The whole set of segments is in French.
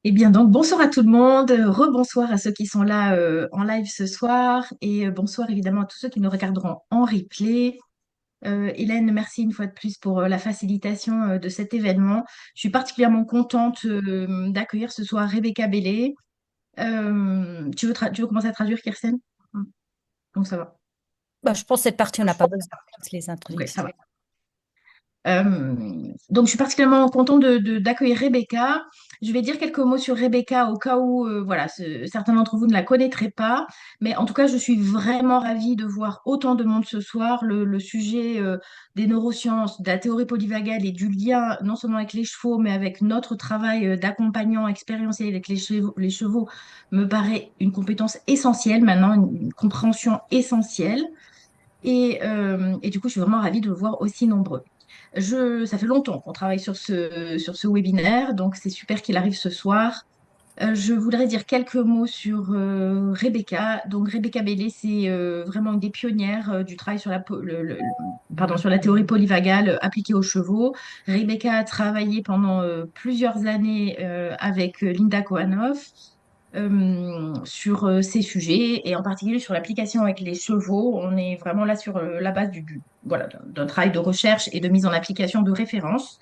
Eh bien, donc, bonsoir à tout le monde, rebonsoir à ceux qui sont là en live ce soir et bonsoir évidemment à tous ceux qui nous regarderont en replay. Hélène, merci une fois de plus pour la facilitation de cet événement. Je suis particulièrement contente d'accueillir ce soir Rebecca Bellé. Tu veux commencer à traduire, Kirsten? Donc ça va. Bah, je pense que cette partie, on n'a pas besoin de toutes les Ok, ça introductions. va. Euh, donc, je suis particulièrement contente d'accueillir Rebecca. Je vais dire quelques mots sur Rebecca au cas où, voilà, certains d'entre vous ne la connaîtraient pas. Mais en tout cas, je suis vraiment ravie de voir autant de monde ce soir. Le sujet des neurosciences, de la théorie polyvagale et du lien non seulement avec les chevaux, mais avec notre travail d'accompagnant expérientiel avec les chevaux me paraît une compétence essentielle maintenant, une compréhension essentielle. Et du coup, je suis vraiment ravie de vous voir aussi nombreux. Ça fait longtemps qu'on travaille sur ce webinaire, donc c'est super qu'il arrive ce soir. Je voudrais dire quelques mots sur Rebecca. Donc Rebecca Bellé, c'est vraiment une des pionnières du travail sur sur la théorie polyvagale appliquée aux chevaux. Rebecca a travaillé pendant plusieurs années avec Linda Kohanov sur ces sujets et en particulier sur l'application avec les chevaux. On est vraiment là sur la base voilà, d'un travail de recherche et de mise en application de référence.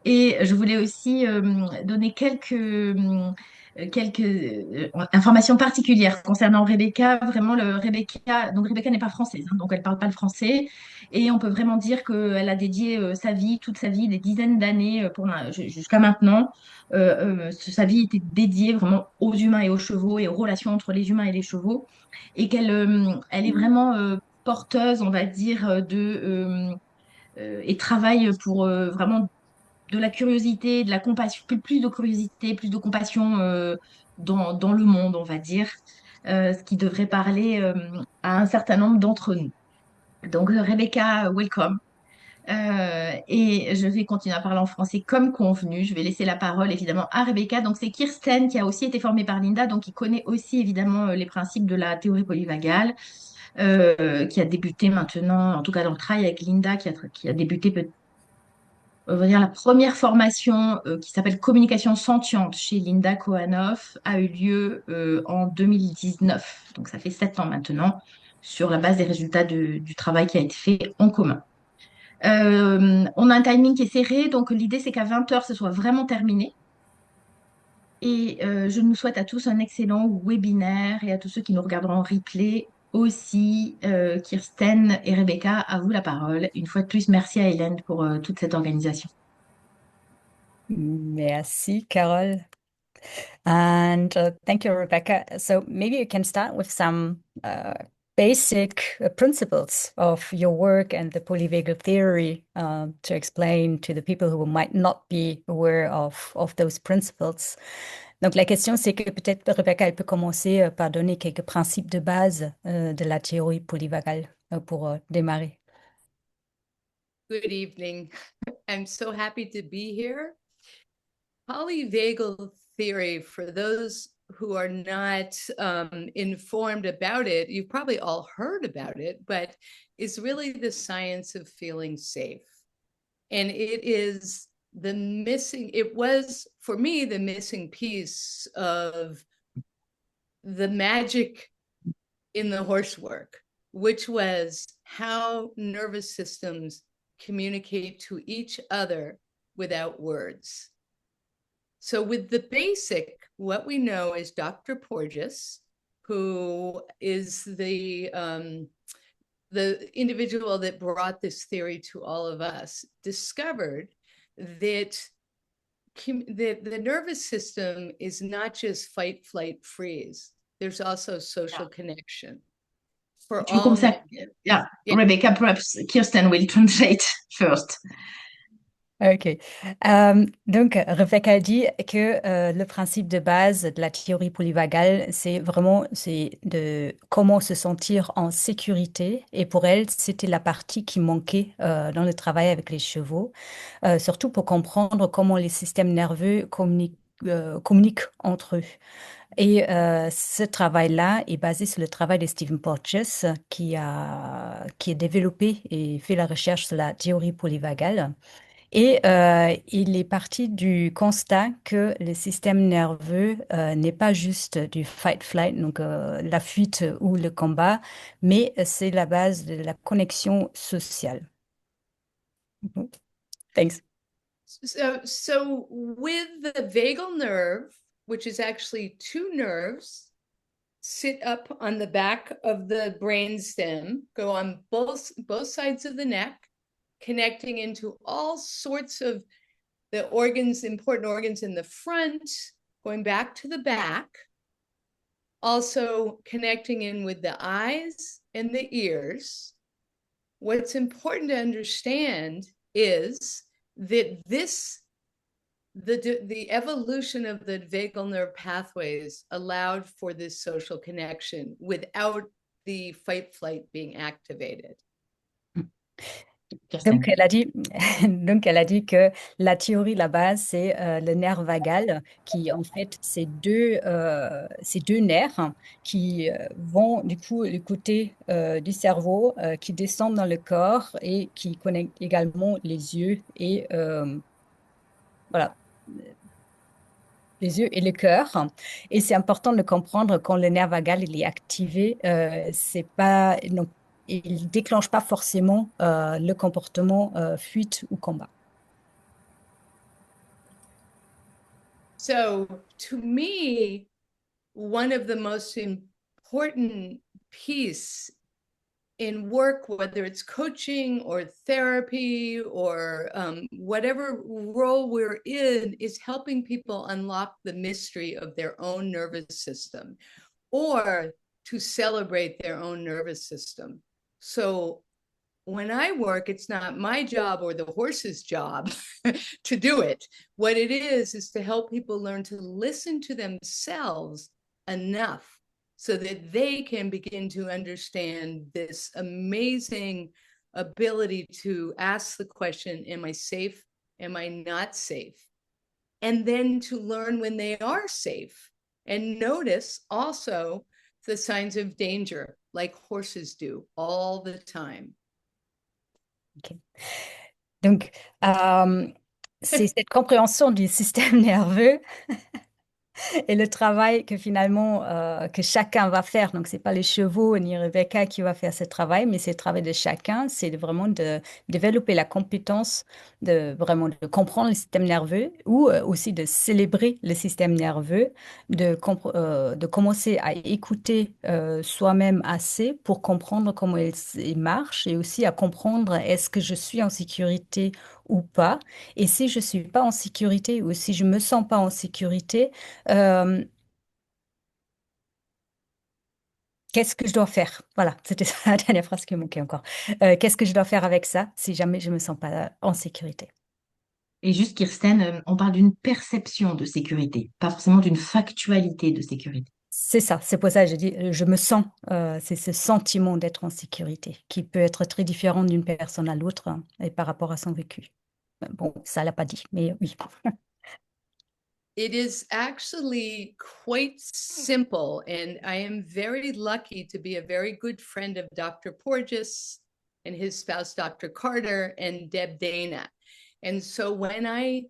Et je voulais aussi donner quelques informations particulières concernant Rebecca. Vraiment, donc Rebecca n'est pas française, hein, donc elle ne parle pas le français. Et on peut vraiment dire qu'elle a dédié sa vie, toute sa vie, des dizaines d'années jusqu'à maintenant. Sa vie était dédiée vraiment aux humains et aux chevaux et aux relations entre les humains et les chevaux. Et elle est vraiment porteuse, on va dire, et travaille pour vraiment de la curiosité, de la compassion, plus de curiosité, plus de compassion dans le monde, on va dire, ce qui devrait parler à un certain nombre d'entre nous. Donc, Rebecca, welcome. Et je vais continuer à parler en français comme convenu. Je vais laisser la parole évidemment à Rebecca. Donc, c'est Kirsten qui a aussi été formée par Linda, donc qui connaît aussi évidemment les principes de la théorie polyvagale, qui a débuté maintenant, en tout cas dans le travail avec Linda, qui a débuté on va dire la première formation qui s'appelle Communication sentiente chez Linda Kohanov a eu lieu en 2019. Donc ça fait 7 ans maintenant, sur la base des résultats du travail qui a été fait en commun. On a un timing qui est serré, donc l'idée c'est qu'à 20 heures, ce soit vraiment terminé. Et je nous souhaite à tous un excellent webinaire et à tous ceux qui nous regarderont en replay aussi. Kirsten et Rebecca, à vous la parole. Une fois de plus, merci à Hélène pour toute cette organisation. Merci, Carole. And thank you, Rebecca. So maybe you can start with some basic principles of your work and the polyvagal theory to explain to the people who might not be aware of those principles. Donc la question, c'est que peut-être Rebecca, elle peut commencer par donner quelques principes de base de la théorie polyvagale pour démarrer. Good evening. I'm so happy to be here. Polyvagal theory, for those who are not informed about it, you've probably all heard about it, but is really the science of feeling safe. And it was for me the missing piece of the magic in the horse work, which was how nervous systems communicate to each other without words. So with the basic, what we know is Dr. Porges, who is the individual that brought this theory to all of us, discovered that the nervous system is not just fight, flight, freeze. There's also social connection for Tu veux all. commencer Yeah, Rebecca, perhaps Kirsten will translate first. Ok. Donc, Rebecca dit que le principe de base de la théorie polyvagale, c'est de comment se sentir en sécurité. Et pour elle, c'était la partie qui manquait dans le travail avec les chevaux, surtout pour comprendre comment les systèmes nerveux communiquent entre eux. Et ce travail-là est basé sur le travail de Stephen Porges, qui a développé et fait la recherche sur la théorie polyvagale. Et il est parti du constat que le système nerveux n'est pas juste du fight-flight, donc la fuite ou le combat, mais c'est la base de la connexion sociale. Thanks. So with the vagal nerve, which is actually two nerves, sit up on the back of the brainstem, go on both sides of the neck, connecting into all sorts of the organs, important organs in the front, going back to the back, also connecting in with the eyes and the ears. What's important to understand is that the evolution of the vagal nerve pathways allowed for this social connection without the fight flight being activated. Donc donc elle a dit que la théorie, la base, c'est le nerf vagal, qui en fait, ces deux nerfs qui vont du coup du côté du cerveau, qui descendent dans le corps et qui connectent également les yeux et voilà, les yeux et le cœur. Et c'est important de comprendre quand le nerf vagal il est activé, c'est pas, non, il déclenche pas forcément le comportement fuite ou combat. So to me, one of the most important piece in work, whether it's coaching or therapy or whatever role we're in, is helping people unlock the mystery of their own nervous system or to celebrate their own nervous system. So when I work, it's not my job or the horse's job to do it. What it is to help people learn to listen to themselves enough so that they can begin to understand this amazing ability to ask the question, am I safe? Am I not safe? And then to learn when they are safe and notice also the signs of danger like horses do all the time. Ok. Donc, c'est cette compréhension du système nerveux et le travail que finalement que chacun va faire. Donc, c'est pas les chevaux ni Rebecca qui va faire ce travail, mais c'est le travail de chacun. C'est vraiment de développer la compétence de vraiment de comprendre le système nerveux ou aussi de célébrer le système nerveux, de commencer à écouter soi-même assez pour comprendre comment il marche et aussi à comprendre est-ce que je suis en sécurité ou pas. Et si je suis pas en sécurité ou si je me sens pas en sécurité, euh, qu'est-ce que je dois faire? Voilà, c'était ça la dernière phrase qui me manquait encore. Qu'est-ce que je dois faire avec ça si jamais je me sens pas en sécurité? Et juste, Kirsten, on parle d'une perception de sécurité, pas forcément d'une factualité de sécurité. C'est ça, c'est pour ça que je dis, je me sens, c'est ce sentiment d'être en sécurité qui peut être très différent d'une personne à l'autre hein, et par rapport à son vécu. Bon, ça l'a pas dit, mais oui. It is actually quite simple, and I am very lucky to be a very good friend of Dr. Porges and his spouse, Dr. Carter, and Deb Dana. And so when I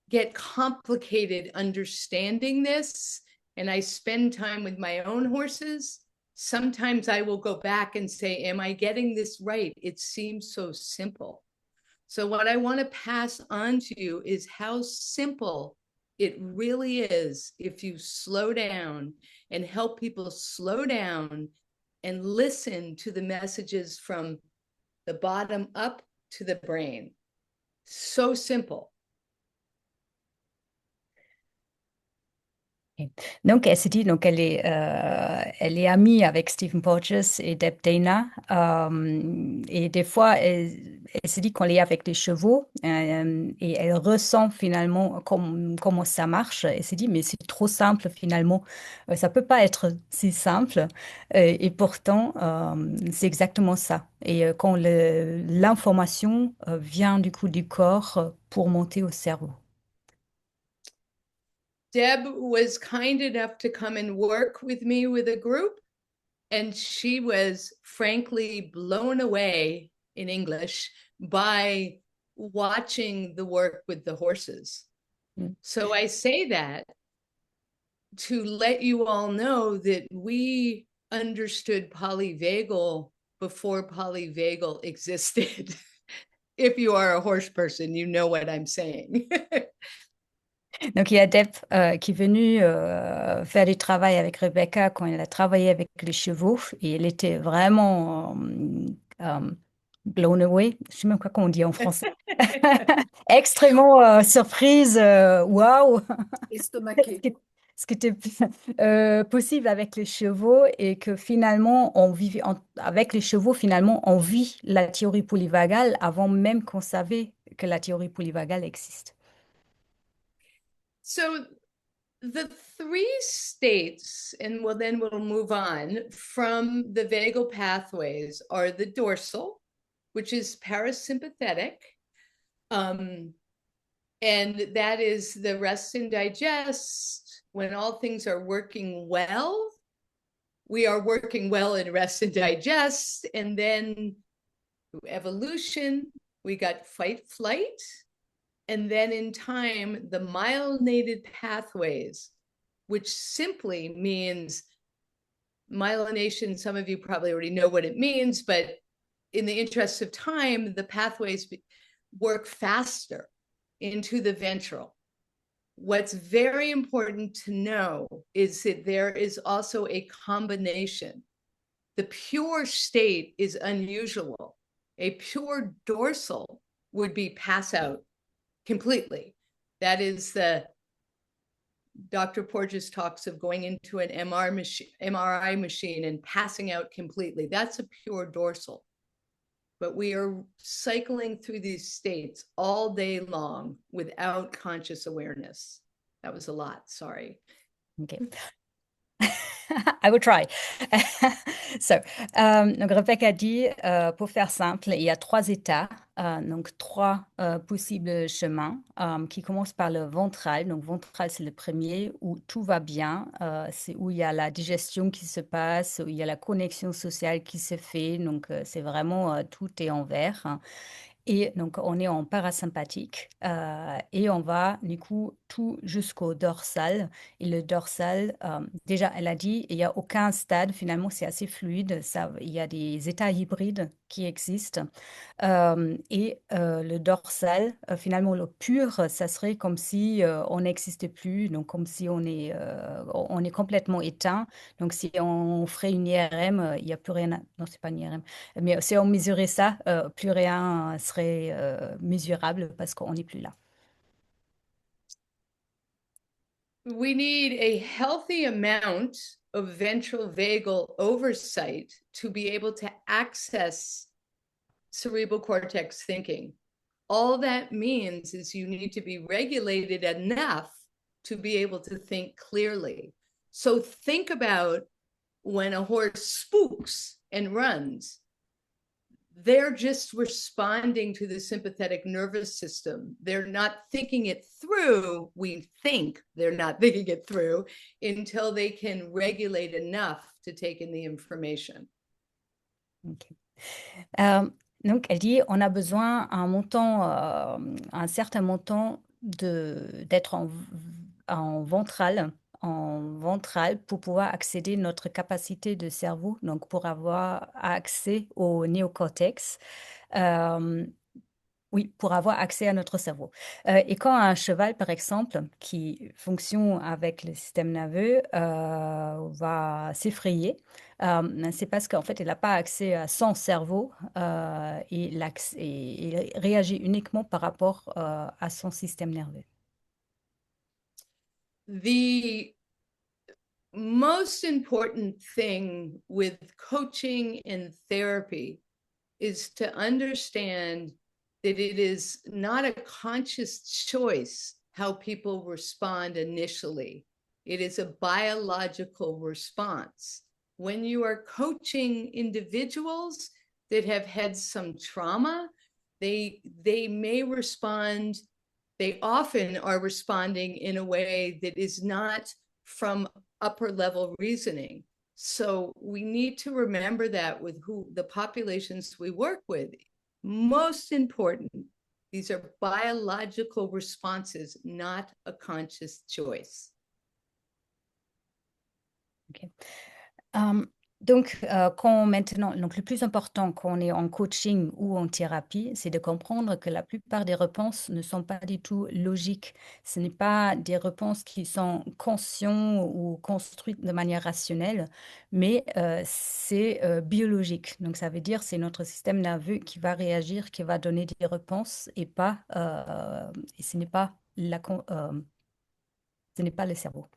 get complicated understanding this and I spend time with my own horses, sometimes I will go back and say, am I getting this right? It seems so simple. So what I want to pass on to you is how simple it really is if you slow down and help people slow down and listen to the messages from the bottom up to the brain. So simple. Donc, elle s'est dit, donc elle est amie avec Stephen Porges et Deb Dana. Et des fois, elle s'est dit qu'on est avec des chevaux et elle ressent finalement comment ça marche. Elle s'est dit, mais c'est trop simple finalement. Ça peut pas être si simple. Et pourtant, c'est exactement ça. Et quand l'information vient du coup du corps pour monter au cerveau. Deb was kind enough to come and work with me with a group, and she was frankly blown away in English by watching the work with the horses. So I say that to let you all know that we understood polyvagal before polyvagal existed. If you are a horse person, you know what I'm saying. Donc, il y a Deb qui est venue faire du travail avec Rebecca quand elle a travaillé avec les chevaux et elle était vraiment blown away. Je ne sais même pas comment on dit en français. Extrêmement surprise, waouh! Estomaqué. Ce qui était possible avec les chevaux et que finalement, on vit avec les chevaux, finalement, on vit la théorie polyvagale avant même qu'on savait que la théorie polyvagale existe. So the three states, and then we'll move on from the vagal pathways, are the dorsal, which is parasympathetic. And that is the rest and digest. When all things are working well, we are working well in rest and digest. And then through evolution, we got fight, flight. And then in time, the myelinated pathways, which simply means myelination. Some of you probably already know what it means, but in the interest of time, the pathways work faster into the ventral. What's very important to know is that there is also a combination. The pure state is unusual. A pure dorsal would be pass out completely. That is the Dr. Porges talks of going into an MRI machine and passing out completely. That's a pure dorsal. But we are cycling through these states all day long without conscious awareness. That was a lot, sorry. Okay. I will try. Donc Rebecca dit, pour faire simple, il y a trois états, donc trois possibles chemins qui commencent par le ventral. Donc ventral, c'est le premier où tout va bien, c'est où il y a la digestion qui se passe, où il y a la connexion sociale qui se fait. Donc c'est vraiment tout est en vert. Et donc, on est en parasympathique et on va du coup tout jusqu'au dorsal. Et le dorsal, déjà, elle a dit, il n'y a aucun stade, finalement, c'est assez fluide. Ça, il y a des états hybrides qui existent. Et le dorsal, finalement, le pur, ça serait comme si on n'existait plus, donc comme si on est complètement éteint. Donc, si on ferait une IRM, il n'y a plus rien à... Non, c'est pas une IRM. Mais si on mesurait ça, plus rien serait mesurable parce qu'on n'est plus là. We need a healthy amount of ventral vagal oversight to be able to access cerebral cortex thinking. All that means is you need to be regulated enough to be able to think clearly. So think about when a horse spooks and runs. They're just responding to the sympathetic nervous system. They're not thinking it through. We think they're not thinking it through until they can regulate enough to take in the information. Okay. Donc, elle dit, on a besoin un certain montant d'être en ventral pour pouvoir accéder à notre capacité de cerveau, donc pour avoir accès au néocortex. Oui, pour avoir accès à notre cerveau. Et quand un cheval, par exemple, qui fonctionne avec le système nerveux, va s'effrayer, c'est parce qu'en fait, il n'a pas accès à son cerveau et il réagit uniquement par rapport à son système nerveux. The most important thing with coaching and therapy is to understand that it is not a conscious choice how people respond initially. It is a biological response. When you are coaching individuals that have had some trauma, they may respond, they often are responding in a way that is not from upper level reasoning. So we need to remember that with the populations we work with. Most important These are biological responses, not a conscious choice. Ok. Donc, donc, le plus important quand on est en coaching ou en thérapie, c'est de comprendre que la plupart des réponses ne sont pas du tout logiques. Ce n'est pas des réponses qui sont conscientes ou construites de manière rationnelle, mais c'est biologique. Donc, ça veut dire c'est notre système nerveux qui va réagir, qui va donner des réponses et pas, et ce n'est pas ce n'est pas le cerveau.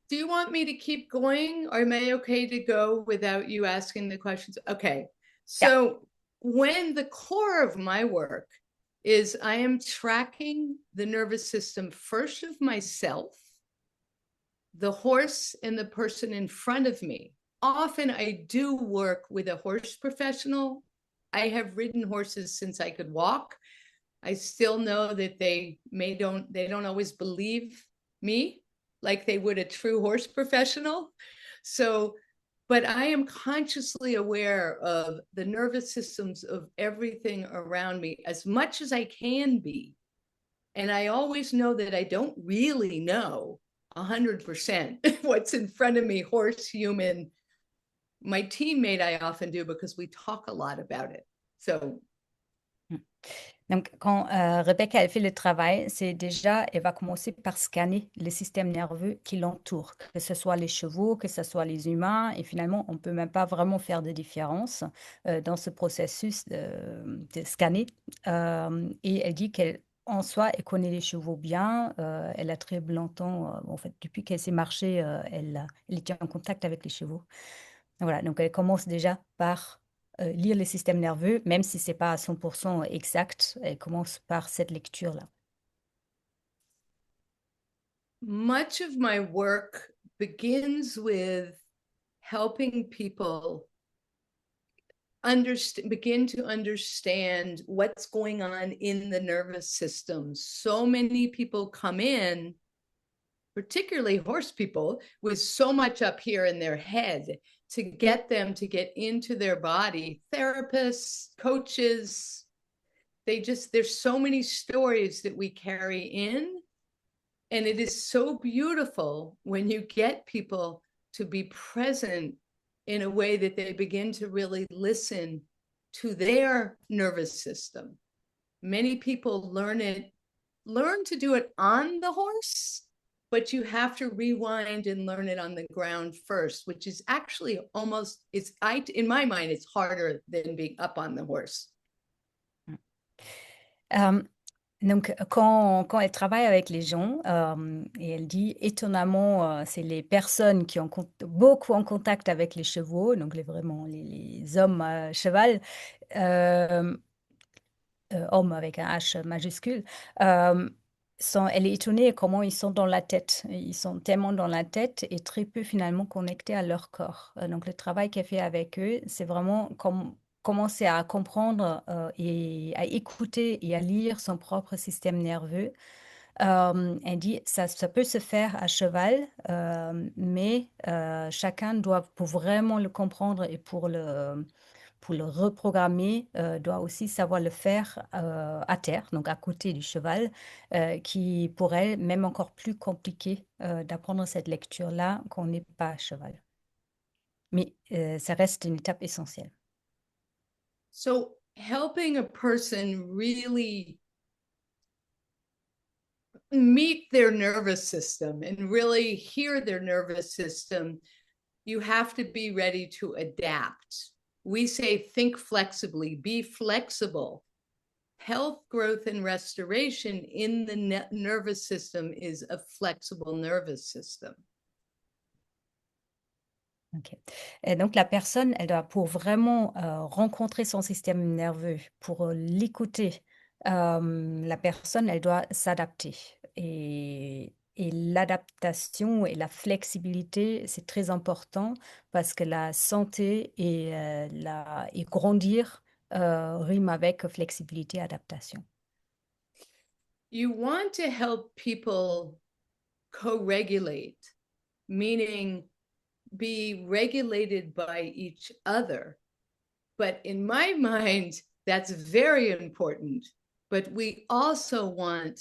Do you want me to keep going, or am I okay to go without you asking the questions? Okay. So when the core of my work is I am tracking the nervous system first of myself, the horse, and the person in front of me. Often I do work with a horse professional. I have ridden horses since I could walk. I still know that they don't always believe me like they would a true horse professional. So, but I am consciously aware of the nervous systems of everything around me as much as I can be. And I always know that I don't really know 100% what's in front of me, horse, human. My teammate, I often do because we talk a lot about it. So Donc, quand Rebecca elle fait le travail, c'est déjà, elle va commencer par scanner le système nerveux qui l'entoure, que ce soit les chevaux, que ce soit les humains, et finalement, on peut même pas vraiment faire de différence dans ce processus de scanner. Et elle dit qu'elle, en soi, elle connaît les chevaux bien. Elle a très longtemps, en fait, depuis qu'elle s'est marchée, elle était en contact avec les chevaux. Voilà, donc elle commence déjà par lire le système nerveux, même si c'est pas à 100% exact, elle commence par cette lecture-là. much of my work begins with helping people begin to understand what's going on in the nervous system. So many people come in, particularly horse people, with so much up here in their head, to get them to get into their body. Therapists, coaches, there's so many stories that we carry in. And it is so beautiful when you get people to be present in a way that they begin to really listen to their nervous system. Many people learn to do it on the horse, but you have to rewind and learn it on the ground first, which is actually in my mind, it's harder than being up on the horse. Donc, quand elle travaille avec les gens, et elle dit étonnamment, c'est les personnes qui ont beaucoup en contact avec les chevaux, donc vraiment les hommes à cheval, hommes avec un H majuscule, elle est étonnée comment ils sont dans la tête. Ils sont tellement dans la tête et très peu finalement connectés à leur corps. Donc, le travail qu'elle fait avec eux, c'est vraiment commencer à comprendre et à écouter et à lire son propre système nerveux. Elle dit ça peut se faire à cheval, mais chacun doit, pour vraiment le comprendre et pour le reprogrammer, doit aussi savoir le faire à terre, donc à côté du cheval, qui pour elle, même encore plus compliqué d'apprendre cette lecture-là qu'on n'est pas à cheval. Mais ça reste une étape essentielle. So helping a person really meet their nervous system and really hear their nervous system, you have to be ready to adapt. We say think flexibly, be flexible. Health, growth, and restoration in the nervous system is a flexible nervous system. Ok. Et donc la personne, elle doit, pour vraiment rencontrer son système nerveux, pour l'écouter, la personne, elle doit s'adapter. Et l'adaptation et la flexibilité, c'est très important parce que la santé et grandir rime avec flexibilité et adaptation. You want to help people co-regulate, meaning be regulated by each other. But in my mind, That's very important. But we also want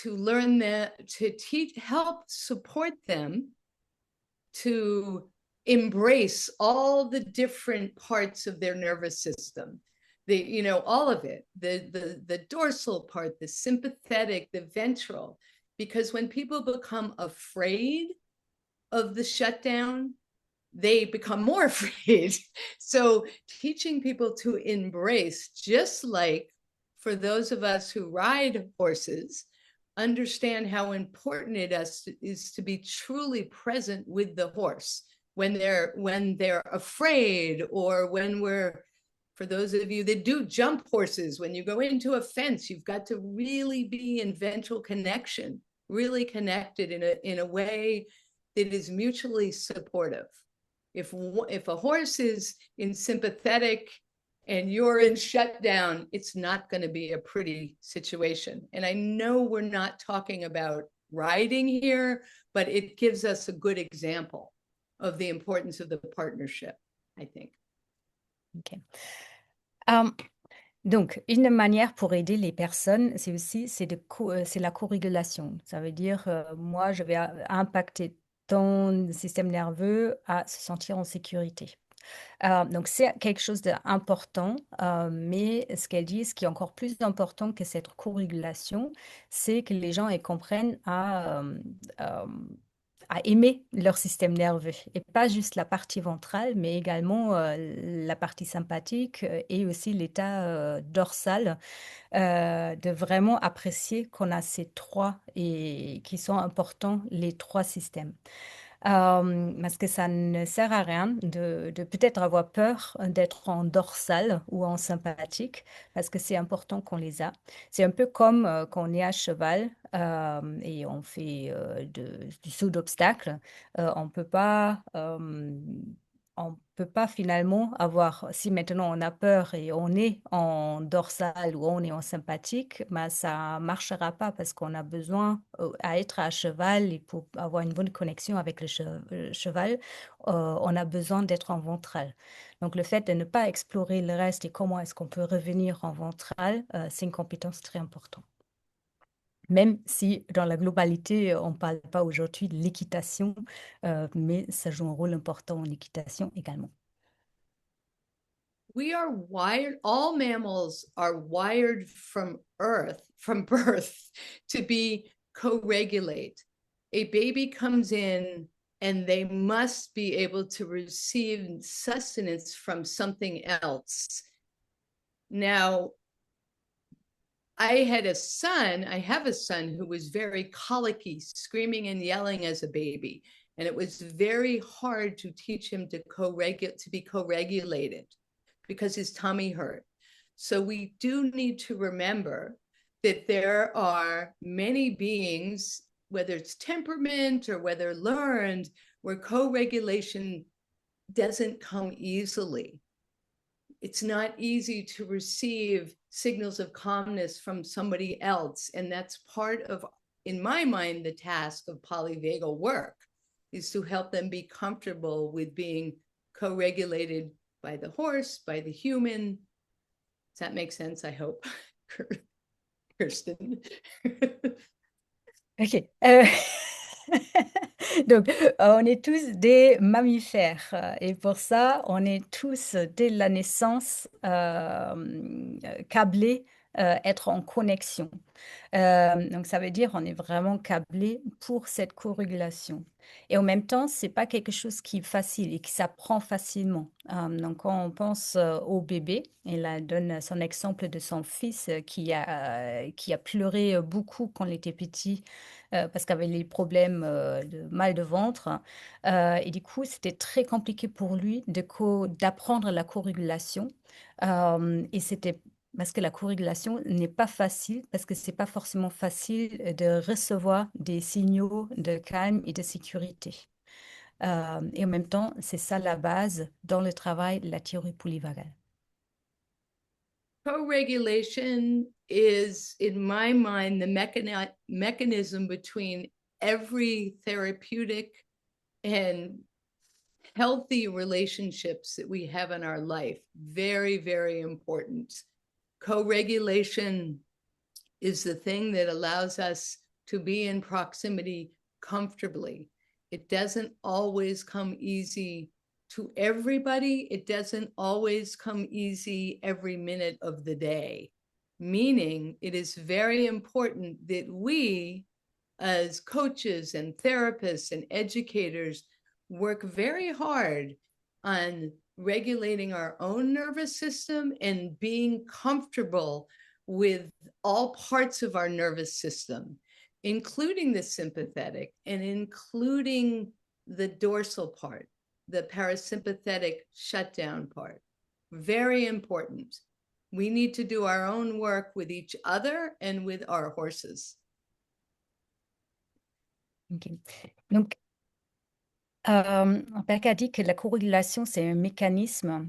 to learn that, to teach, help support them to embrace all the different parts of their nervous system. All of it, the dorsal part, the sympathetic, the ventral, because when people become afraid of the shutdown, they become more afraid. So teaching people to embrace, just like for those of us who ride horses, understand how important it is to be truly present with the horse when they're afraid, or when for those of you that do jump horses, when you go into a fence, you've got to really be in ventral connection, really connected in a way that is mutually supportive. If a horse is in sympathetic and you're in shutdown, it's not going to be a pretty situation. And I know we're not talking about riding here, but it gives us a good example of the importance of the partnership, I think. Ok. Donc, une manière pour aider les personnes, c'est la co-régulation. Ça veut dire, moi, je vais impacter ton système nerveux à se sentir en sécurité. Donc, c'est quelque chose d'important, mais ce qu'elle dit, ce qui est encore plus important que cette co-régulation, c'est que les gens ils comprennent à aimer leur système nerveux, et pas juste la partie ventrale, mais également la partie sympathique et aussi l'état dorsal, de vraiment apprécier qu'on a ces trois et qui sont importants, les trois systèmes. Parce que ça ne sert à rien de peut-être avoir peur d'être en dorsal ou en sympathique, parce que c'est important qu'on les a. C'est un peu comme quand on est à cheval et on fait du saut d'obstacle. On peut pas finalement avoir, si maintenant on a peur et on est en dorsal ou on est en sympathique, ben ça marchera pas parce qu'on a besoin à être à cheval et pour avoir une bonne connexion avec le cheval, on a besoin d'être en ventral. Donc le fait de ne pas explorer le reste et comment est-ce qu'on peut revenir en ventral, c'est une compétence très importante. Même si dans la globalité, on ne parle pas aujourd'hui de l'équitation, mais ça joue un rôle important en équitation également. We are wired, all mammals are wired from birth to be co-regulate. A baby comes in and they must be able to receive sustenance from something else. Now, I have a son who was very colicky, screaming and yelling as a baby. And it was very hard to teach him to be co-regulated because his tummy hurt. So we do need to remember that there are many beings, whether it's temperament or whether learned, where co-regulation doesn't come easily. It's not easy to receive signals of calmness from somebody else. And that's part of, in my mind, the task of polyvagal work, is to help them be comfortable with being co-regulated by the horse, by the human. Does that make sense? I hope. Kirsten. Ok. Donc, on est tous des mammifères et pour ça, on est tous dès la naissance câblés, être en connexion. Donc, ça veut dire on est vraiment câblés pour cette co-régulation. Et en même temps, c'est pas quelque chose qui est facile et qui s'apprend facilement. Donc, quand on pense au bébé, elle donne son exemple de son fils qui a pleuré beaucoup quand il était petit parce qu'il avait les problèmes de mal de ventre. Et du coup, c'était très compliqué pour lui d'apprendre la co-régulation. Et c'était parce que la co-régulation n'est pas facile, parce que c'est pas forcément facile de recevoir des signaux de calme et de sécurité. Et en même temps, c'est ça la base dans le travail de la théorie polyvagale. Co-regulation is, in my mind, the mechanism between every therapeutic and healthy relationships that we have in our life. Very, very important. Co-regulation is the thing that allows us to be in proximity comfortably. It doesn't always come easy to everybody. It doesn't always come easy every minute of the day, meaning it is very important that we, as coaches and therapists and educators, work very hard on regulating our own nervous system and being comfortable with all parts of our nervous system, including the sympathetic and including the dorsal part, the parasympathetic shutdown part. Very important. We need to do our own work with each other and with our horses. Ok. Donc, Beck a dit que la corrélation, c'est un mécanisme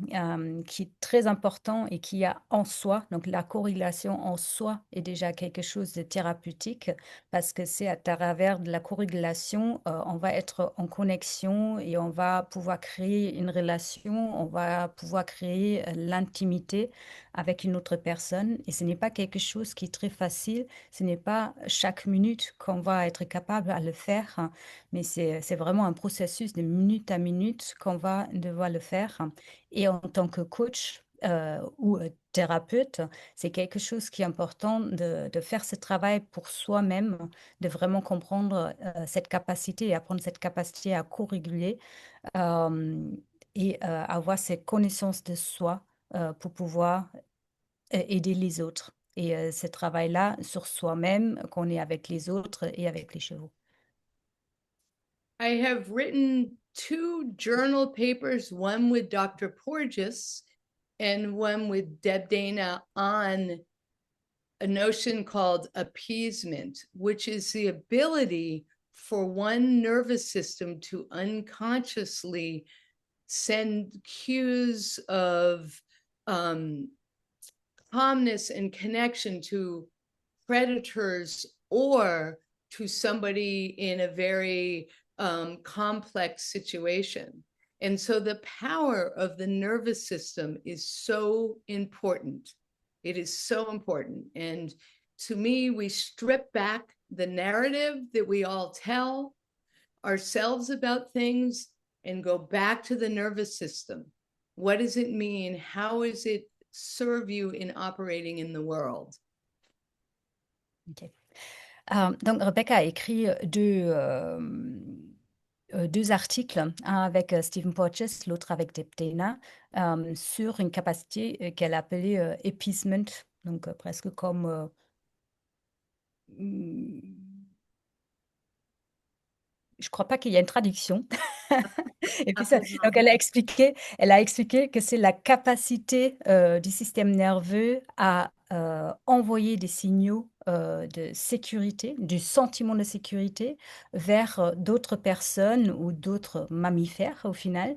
qui est très important et qui a en soi, donc la corrélation en soi est déjà quelque chose de thérapeutique parce que c'est à travers de la corrélation, on va être en connexion et on va pouvoir créer une relation, on va pouvoir créer l'intimité avec une autre personne et ce n'est pas quelque chose qui est très facile, ce n'est pas chaque minute qu'on va être capable à le faire, hein, mais c'est vraiment un processus de minute à minute qu'on va devoir le faire. Et en tant que coach ou thérapeute, c'est quelque chose qui est important de faire ce travail pour soi-même, de vraiment comprendre cette capacité et apprendre cette capacité à co-réguler et avoir cette connaissance de soi pour pouvoir aider les autres. Et ce travail-là sur soi-même, qu'on est avec les autres et avec les chevaux. I have written 2 journal papers, one with Dr. Porges and one with Deb Dana, on a notion called appeasement, which is the ability for one nervous system to unconsciously send cues of calmness and connection to predators or to somebody in a very complex situation. And so the power of the nervous system is so important. It is so important. And to me, we strip back the narrative that we all tell ourselves about things and go back to the nervous system. What does it mean? How does it serve you in operating in the world? Ok. Donc, Rebecca a écrit deux articles, un avec Stephen Porges, l'autre avec Deb Dana, sur une capacité qu'elle appelait appeasement, donc presque comme je crois pas qu'il y a une traduction. Et puis donc elle a expliqué que c'est la capacité du système nerveux à envoyer des signaux de sécurité, du sentiment de sécurité vers d'autres personnes ou d'autres mammifères au final,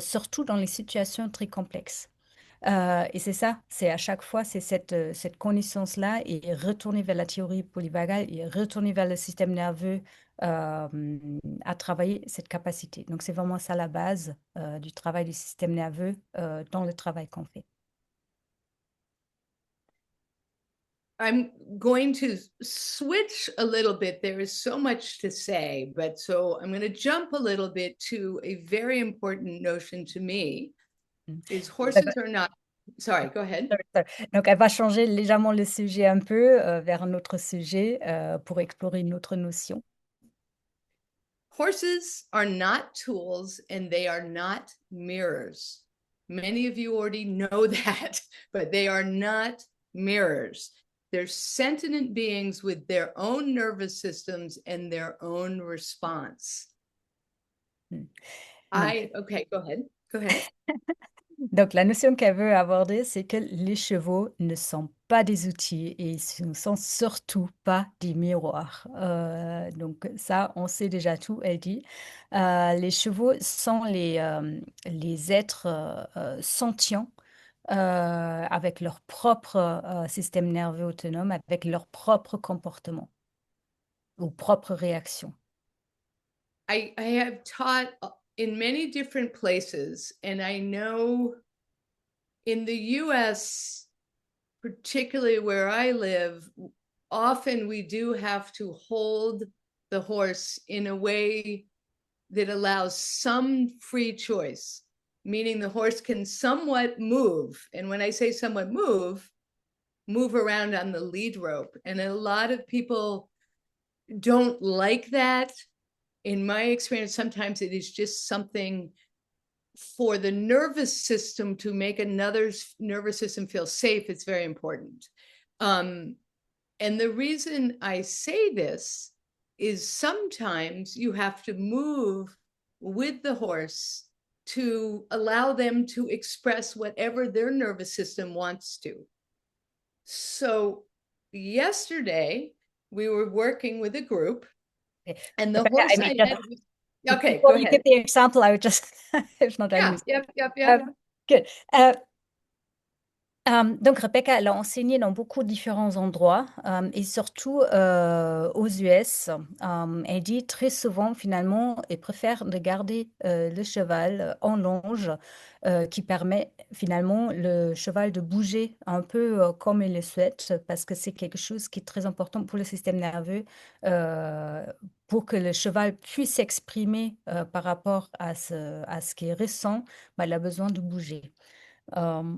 surtout dans les situations très complexes. Et c'est ça, c'est à chaque fois, c'est cette connaissance-là et retourner vers la théorie polyvagale et retourner vers le système nerveux à travailler cette capacité. Donc, c'est vraiment ça la base du travail du système nerveux dans le travail qu'on fait. I'm going to switch a little bit. There is so much to say, but so I'm going to jump a little bit to a very important notion to me. Is horses are not, sorry, go ahead. Donc, elle va changer légèrement le sujet un peu vers un autre sujet pour explorer une autre notion. Horses are not tools and they are not mirrors. Many of you already know that, but they are not mirrors. They're sentient beings with their own nervous systems and their own response. Okay, go ahead. Go ahead. Donc, la notion qu'elle veut aborder, c'est que les chevaux ne sont pas des outils et ils ne sont surtout pas des miroirs. Donc, ça, on sait déjà tout, elle dit. Les chevaux sont les êtres sentients avec leur propre système nerveux autonome, avec leur propre comportement ou propre réaction. I have taught in many different places, and I know in the US, particularly where I live, often we do have to hold the horse in a way that allows some free choice, meaning the horse can somewhat move. And when I say somewhat move around on the lead rope. And a lot of people don't like that. In my experience, sometimes it is just something for the nervous system to make another's nervous system feel safe. It's very important. And the reason I say this is sometimes you have to move with the horse to allow them to express whatever their nervous system wants to. So yesterday we were working with a group, Okay. and the Rebecca, horse I I mean, had. Okay, before go you ahead. give the example, I would just, if not, I Yeah, lose. yep. Good. Donc, Rebecca, elle a enseigné dans beaucoup de différents endroits et surtout aux US. Elle dit très souvent, finalement, elle préfère de garder le cheval en longe qui permet finalement le cheval de bouger un peu comme il le souhaite parce que c'est quelque chose qui est très important pour le système nerveux pour que le cheval puisse s'exprimer par rapport à ce qu'il ressent, bah, il a besoin de bouger. Euh,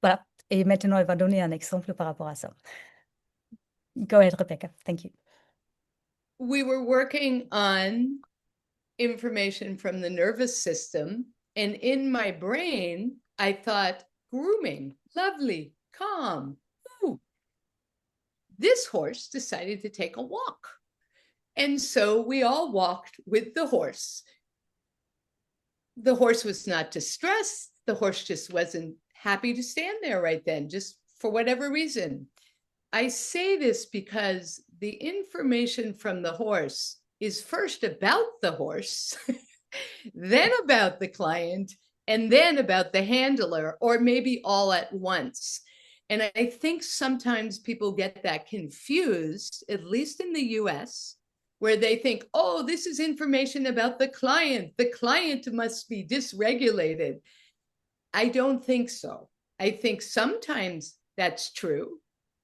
Voilà. Et maintenant, elle va donner un exemple par rapport à ça. Go ahead, Rebecca. Thank you. We were working on information from the nervous system, and in my brain, I thought, grooming, lovely, calm. Ooh. This horse decided to take a walk. And so we all walked with the horse. The horse was not distressed. The horse just wasn't happy to stand there right then, just for whatever reason. I say this because the information from the horse is first about the horse, then about the client, and then about the handler, or maybe all at once. And I think sometimes people get that confused, at least in the US, where they think, oh, this is information about the client. The client must be dysregulated. I don't think so. I think sometimes that's true.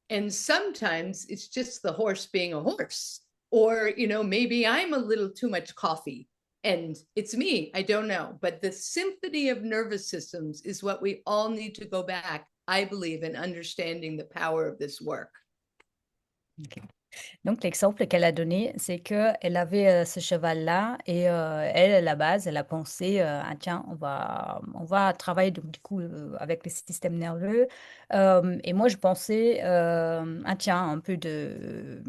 And sometimes it's just the horse being a horse. Or, maybe I'm a little too much coffee and it's me. I don't know. But the symphony of nervous systems is what we all need to go back, I believe, in understanding the power of this work. Okay. Donc, l'exemple qu'elle a donné, c'est qu'elle avait ce cheval-là et elle, à la base, elle a pensé, ah, tiens, on va travailler donc, du coup avec le système nerveux. Et moi, je pensais, ah, tiens, un peu de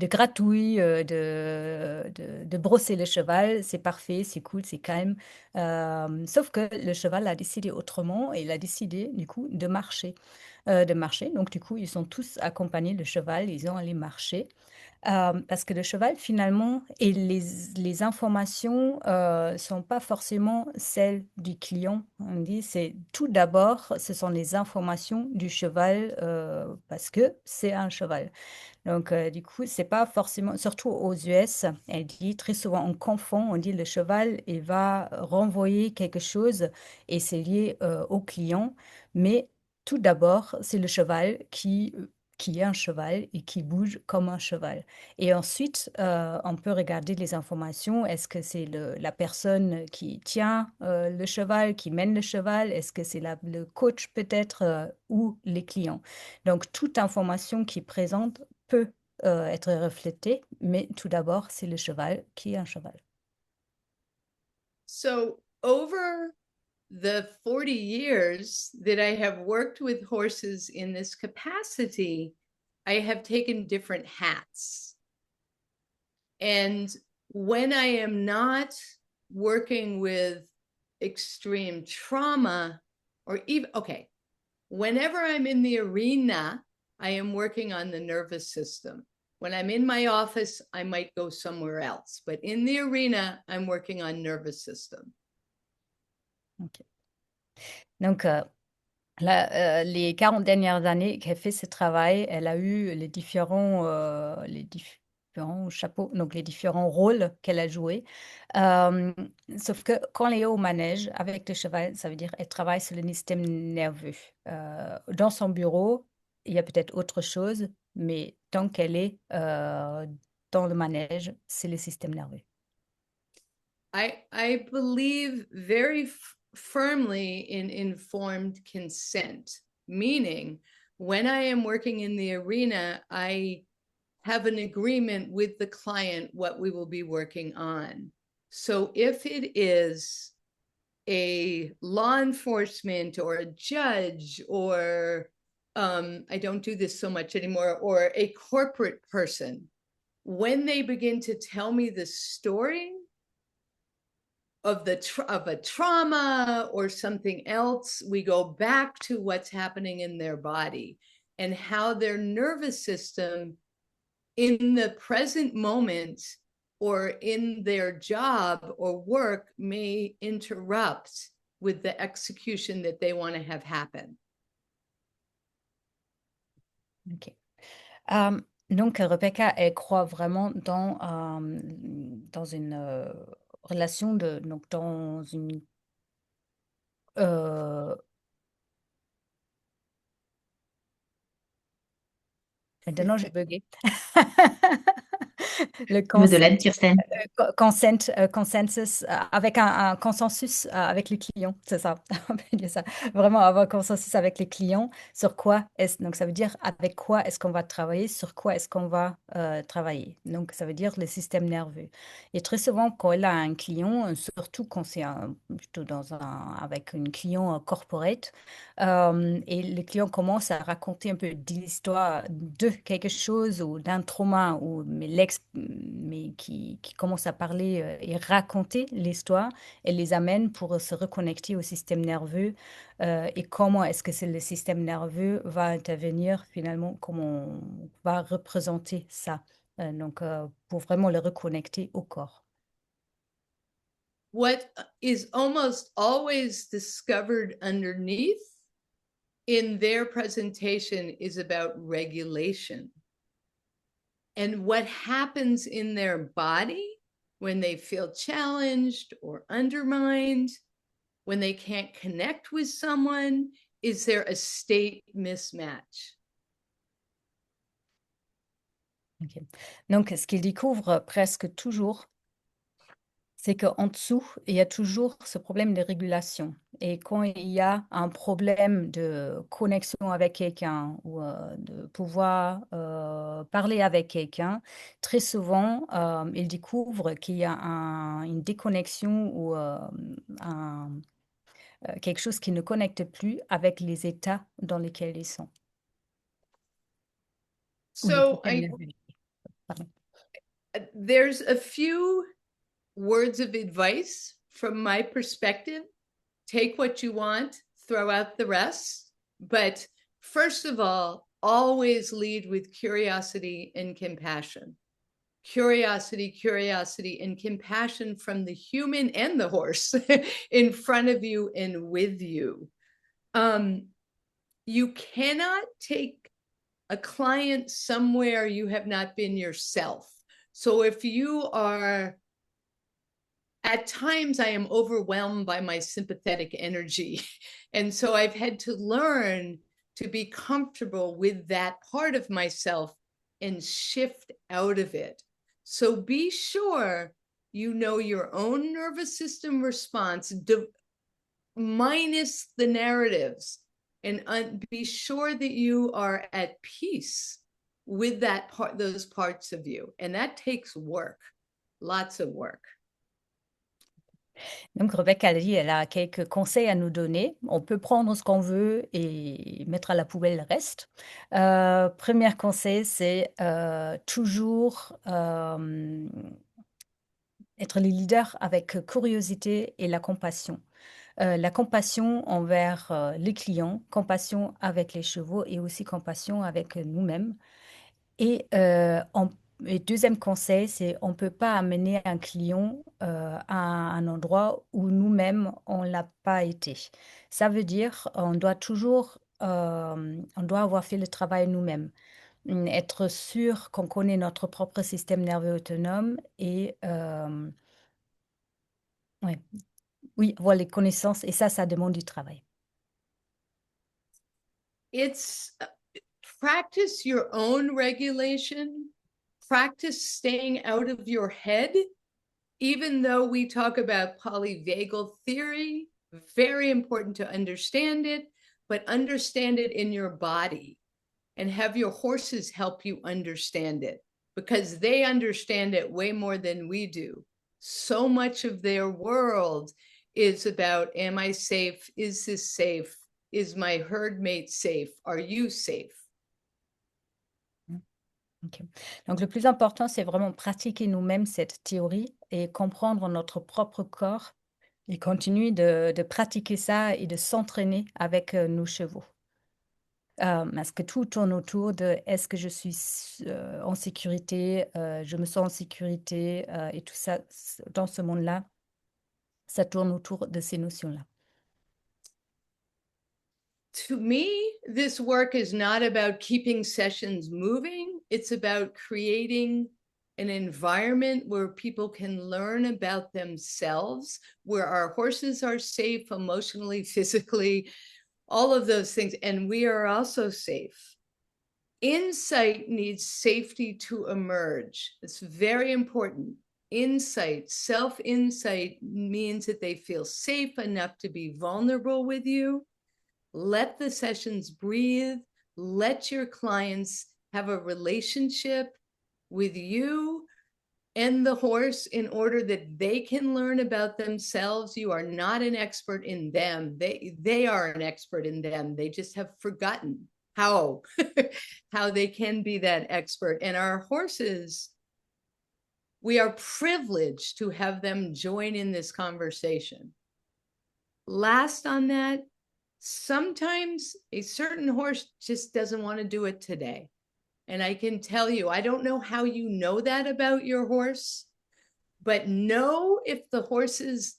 gratouille, de brosser le cheval, c'est parfait, c'est cool, c'est calme. Sauf que le cheval a décidé autrement et il a décidé, du coup, de marcher. Donc, du coup, ils sont tous accompagnés le cheval, ils ont allé marcher. Parce que le cheval, finalement, et les informations sont pas forcément celles du client. On dit, c'est tout d'abord, ce sont les informations du cheval parce que c'est un cheval. Donc, du coup, c'est pas forcément, surtout aux US, elle dit très souvent, on confond, on dit le cheval, il va renvoyer quelque chose et c'est lié au client. Mais tout d'abord, c'est le cheval qui est un cheval et qui bouge comme un cheval. Et ensuite, on peut regarder les informations. Est-ce que c'est la personne qui tient le cheval, qui mène le cheval? Est-ce que c'est le coach peut-être ou les clients? Donc, toute information qui présente peut être reflétée, mais tout d'abord, c'est le cheval qui est un cheval. So, over the 40 years that I have worked with horses in this capacity, I have taken different hats. And when I am not working with extreme trauma, or even, whenever I'm in the arena, I am working on the nervous system. When I'm in my office, I might go somewhere else. But in the arena, I'm working on nervous system. Okay. Donc, les 40 dernières années qu'elle fait ce travail, elle a eu les différents, différents chapeaux, donc les différents rôles qu'elle a joués. Euh, Sauf que quand elle est au manège avec le cheval, ça veut dire qu'elle travaille sur le système nerveux. Dans son bureau, il y a peut-être autre chose, mais tant qu'elle est dans le manège, c'est le système nerveux. I believe very firmly in informed consent, meaning when I am working in the arena, I have an agreement with the client what we will be working on. So if it is a law enforcement or a judge or I don't do this so much anymore, or a corporate person, when they begin to tell me the story of a trauma or something else, we go back to what's happening in their body and how their nervous system in the present moment or in their job or work may interrupt with the execution that they want to have happen. Ok. Donc, Rebecca, elle croit vraiment dans une relation donc dans une euh, maintenant j'ai bugué. Le Tu veux de l'aide, Kirsten? consensus, avec un consensus avec les clients, c'est ça, on peut dire ça. Vraiment avoir un consensus avec les clients sur quoi est-ce, donc ça veut dire avec quoi est-ce qu'on va travailler, sur quoi est-ce qu'on va travailler. Donc ça veut dire le système nerveux. Et très souvent, quand elle a un client, surtout quand c'est plutôt avec une client corporate, et le client commence à raconter un peu de l'histoire de quelque chose ou d'un trauma, mais qui commence à parler et raconter l'histoire et les amène pour se reconnecter au système nerveux et comment est-ce que le système nerveux va intervenir finalement, comment on va représenter ça. Donc, pour vraiment le reconnecter au corps. What is almost always discovered underneath in their presentation is about regulation. And what happens in their body when they feel challenged or undermined, when they can't connect with someone, is there a state mismatch? Ok. Donc, ce qu'il découvre presque toujours, c'est qu'en dessous, il y a toujours ce problème de régulation. Et quand il y a un problème de connexion avec quelqu'un ou de pouvoir parler avec quelqu'un, très souvent, il découvre qu'il y a une déconnexion ou quelque chose qui ne connecte plus avec les états dans lesquels ils sont. Ou les So systèmes nerveux. Pardon. There's a few words of advice from my perspective. Take what you want, throw out the rest. But first of all, always lead with curiosity and compassion. Curiosity, curiosity, and compassion from the human and the horse in front of you and with you. You cannot take a client somewhere you have not been yourself. So if you are, at times I am overwhelmed by my sympathetic energy. And so I've had to learn to be comfortable with that part of myself and shift out of it. So be sure you know your own nervous system response, minus the narratives, and be sure that you are at peace with those parts of you. And that takes work, lots of work. Donc, Rebecca a dit, elle a quelques conseils à nous donner. On peut prendre ce qu'on veut et mettre à la poubelle le reste. Premier conseil, c'est toujours être les leaders avec curiosité et la compassion. La compassion envers les clients, compassion avec les chevaux et aussi compassion avec nous-mêmes. Et, deuxième conseil, c'est on ne peut pas amener un client à un endroit où nous-mêmes, on ne l'a pas été. Ça veut dire on doit toujours, on doit avoir fait le travail nous-mêmes. être sûr qu'on connaît notre propre système nerveux autonome et ouais, oui, avoir les connaissances, et ça demande du travail. It's practice your own regulation, practice staying out of your head. Even though we talk about polyvagal theory, very important to understand it, but understand it in your body and have your horses help you understand it because they understand it way more than we do. So much of their world is about, am I safe? Is this safe? Is my herd mate safe? Are you safe? Ok. Donc le plus important, c'est vraiment pratiquer nous-mêmes cette théorie et comprendre notre propre corps et continuer de pratiquer ça et de s'entraîner avec nos chevaux. Parce que tout tourne autour de est-ce que je suis en sécurité, je me sens en sécurité et tout ça, dans ce monde-là, ça tourne autour de ces notions-là. To me, this work is not about keeping sessions moving. It's about creating an environment where people can learn about themselves, where our horses are safe emotionally, physically, all of those things. And we are also safe. Insight needs safety to emerge. It's very important. Insight, self-insight means that they feel safe enough to be vulnerable with you. Let the sessions breathe. Let your clients have a relationship with you and the horse in order that they can learn about themselves. You are not an expert in them. They are an expert in them. They just have forgotten how they can be that expert. And our horses, we are privileged to have them join in this conversation. Last on that, sometimes a certain horse just doesn't want to do it today. And I can tell you, I don't know how you know that about your horse, but know if the horses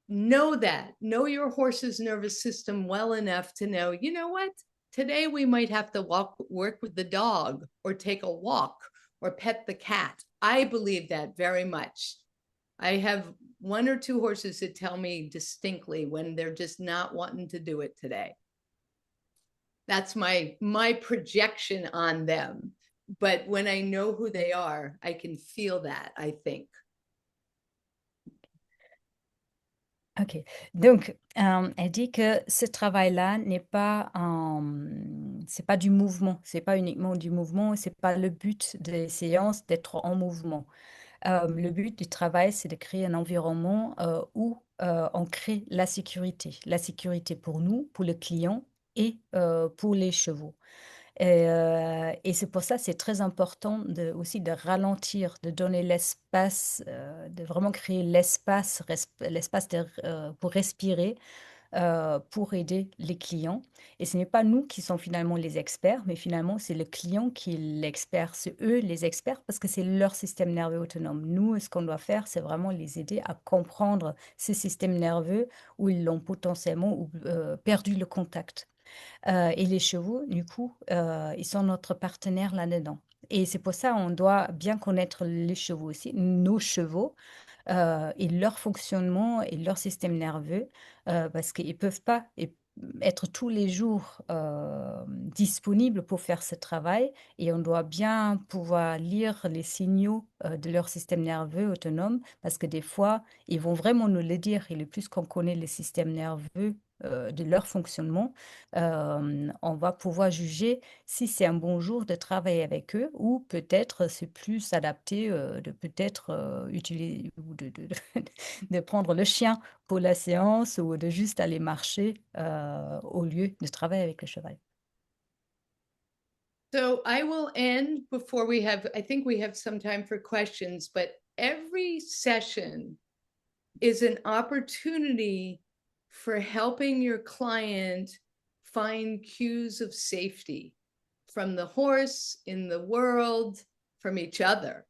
know that, know your horse's nervous system well enough to know, you know what, today we might have to work with the dog or take a walk or pet the cat. I believe that very much. I have one or two horses that tell me distinctly when they're just not wanting to do it today. That's my projection on them. But when I know who they are, I can feel that, I think. Ok, donc elle dit que ce travail-là c'est pas du mouvement, c'est pas uniquement du mouvement, c'est pas le but des séances d'être en mouvement. Le but du travail, c'est de créer un environnement où on crée la sécurité pour nous, pour le client et pour les chevaux. Et c'est pour ça, c'est très important aussi de ralentir, de donner l'espace, de vraiment créer l'espace pour respirer, pour aider les clients. Et ce n'est pas nous qui sommes finalement les experts, mais finalement, c'est le client qui est l'expert. C'est eux les experts parce que c'est leur système nerveux autonome. Nous, ce qu'on doit faire, c'est vraiment les aider à comprendre ces systèmes nerveux où ils ont potentiellement perdu le contact. Et les chevaux, du coup, ils sont notre partenaire là-dedans. Et c'est pour ça on doit bien connaître les chevaux aussi, nos chevaux, et leur fonctionnement et leur système nerveux, parce qu'ils ne peuvent pas être tous les jours disponibles pour faire ce travail. Et on doit bien pouvoir lire les signaux de leur système nerveux autonome, parce que des fois, ils vont vraiment nous le dire. Et le plus qu'on connaît le système nerveux, de leur fonctionnement, on va pouvoir juger si c'est un bon jour de travailler avec eux ou peut-être c'est plus adapté de peut-être utiliser ou de prendre le chien pour la séance ou de juste aller marcher au lieu de travailler avec le cheval. So I will end before I think we have some time for questions, but every session is an opportunity for helping your client find cues of safety from the horse, in the world, from each other.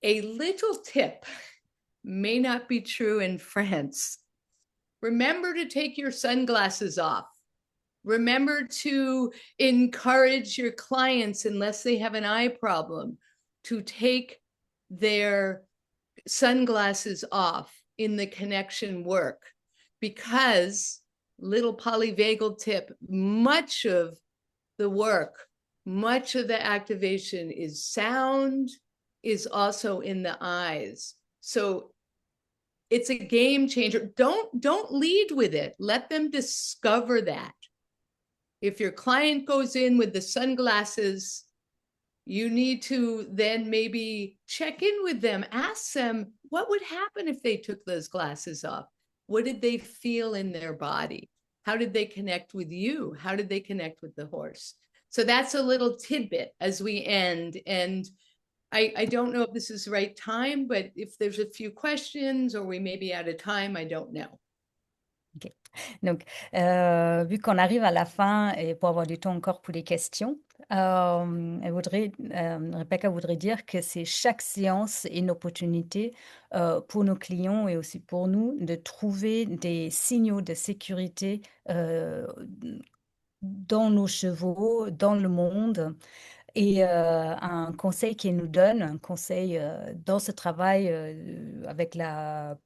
A little tip may not be true in France. Remember to take your sunglasses off Remember to encourage your clients, unless they have an eye problem, to take their sunglasses off in the connection work, because little polyvagal tip, much of the work, much of the activation is sound, is also in the eyes. So it's a game changer. Don't lead with it. Let them discover that. If your client goes in with the sunglasses, you need to then maybe check in with them, ask them what would happen if they took those glasses off. What did they feel in their body? How did they connect with you? How did they connect with the horse? So that's a little tidbit as we end. And I don't know if this is the right time, but if there's a few questions or we may be out of time, I don't know. Ok. Donc, vu qu'on arrive à la fin et pour avoir du temps encore pour les questions, Rebecca voudrait dire que c'est chaque séance une opportunité pour nos clients et aussi pour nous de trouver des signaux de sécurité dans nos chevaux, dans le monde. Et un conseil qu'elle nous donne, un conseil dans ce travail avec la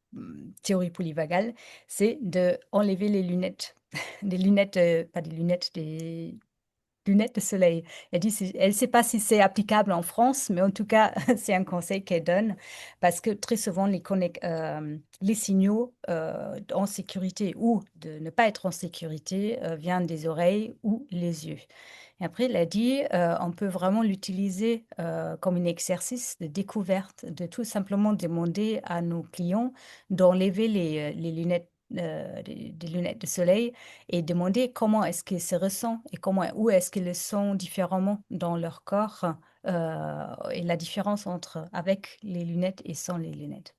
théorie polyvagale, c'est de enlever les lunettes, des lunettes, pas des lunettes, des lunettes de soleil. Elle dit, elle ne sait pas si c'est applicable en France, mais en tout cas, c'est un conseil qu'elle donne parce que très souvent, les signaux en sécurité ou de ne pas être en sécurité viennent des oreilles ou les yeux. Et après, elle a dit, on peut vraiment l'utiliser comme un exercice de découverte, de tout simplement demander à nos clients d'enlever les lunettes, des lunettes de soleil et demander comment est-ce qu'ils se ressentent et où est-ce qu'ils le sont différemment dans leur corps et la différence entre avec les lunettes et sans les lunettes.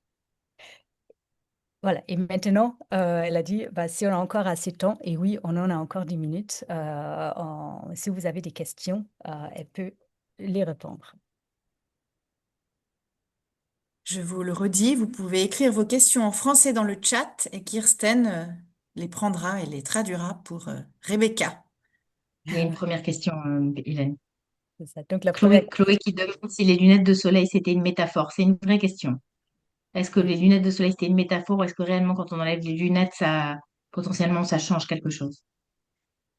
Voilà, et maintenant, elle a dit, bah, si on a encore assez de temps, et oui, on en a encore 10 minutes, si vous avez des questions, elle peut les répondre. Je vous le redis, vous pouvez écrire vos questions en français dans le chat et Kirsten les prendra et les traduira pour Rebecca. Il y a une première question, Hélène. C'est ça. Donc, la première Chloé qui demande si les lunettes de soleil, c'était une métaphore. C'est une vraie question. Est-ce que les lunettes de soleil, c'était une métaphore ou est-ce que réellement, quand on enlève les lunettes, potentiellement, ça change quelque chose?